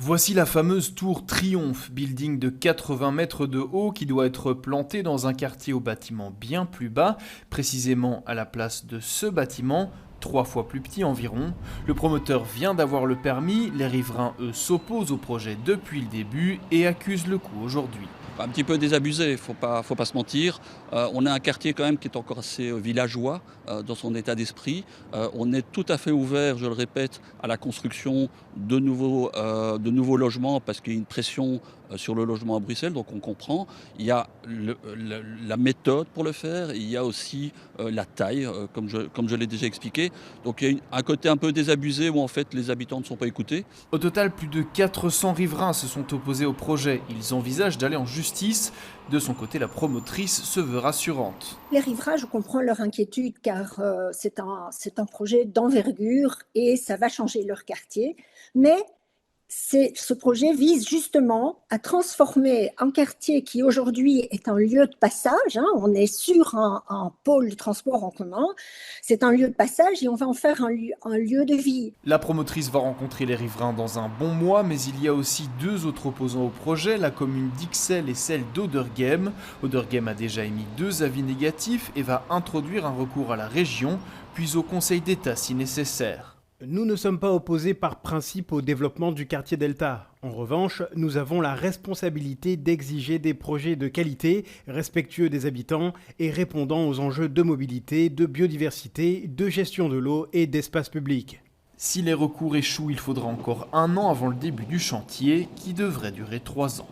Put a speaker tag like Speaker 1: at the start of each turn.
Speaker 1: Voici la fameuse tour Triomphe, building de 80 mètres de haut qui doit être planté dans un quartier au bâtiment bien plus bas, précisément à la place de ce bâtiment, 3 fois plus petit environ. Le promoteur vient d'avoir le permis, les riverains eux s'opposent au projet depuis le début et accusent le coup aujourd'hui.
Speaker 2: Un petit peu désabusé, faut pas se mentir. On a un quartier quand même qui est encore assez villageois dans son état d'esprit. On est tout à fait ouvert, je le répète, à la construction de nouveaux logements parce qu'il y a une pression sur le logement à Bruxelles, donc on comprend. Il y a la méthode pour le faire, il y a aussi la taille, comme je l'ai déjà expliqué. Donc il y a un côté un peu désabusé où en fait les habitants ne sont pas écoutés.
Speaker 1: Au total, plus de 400 riverains se sont opposés au projet. Ils envisagent d'aller en justice. De son côté, la promotrice se veut rassurante.
Speaker 3: Les riverains, je comprends leur inquiétude car c'est un projet d'envergure et ça va changer leur quartier. Mais ce projet vise justement à transformer un quartier qui aujourd'hui est un lieu de passage, hein, on est sur un pôle de transport en commun, c'est un lieu de passage et on va en faire un lieu de vie.
Speaker 1: La promotrice va rencontrer les riverains dans un bon mois, mais il y a aussi deux autres opposants au projet, la commune d'Ixelles et celle d'Auderghem. Auderghem a déjà émis 2 avis négatifs et va introduire un recours à la région, puis au Conseil d'État si nécessaire.
Speaker 4: Nous ne sommes pas opposés par principe au développement du quartier Delta. En revanche, nous avons la responsabilité d'exiger des projets de qualité, respectueux des habitants et répondant aux enjeux de mobilité, de biodiversité, de gestion de l'eau et d'espace public.
Speaker 1: Si les recours échouent, il faudra encore 1 an avant le début du chantier, qui devrait durer 3 ans.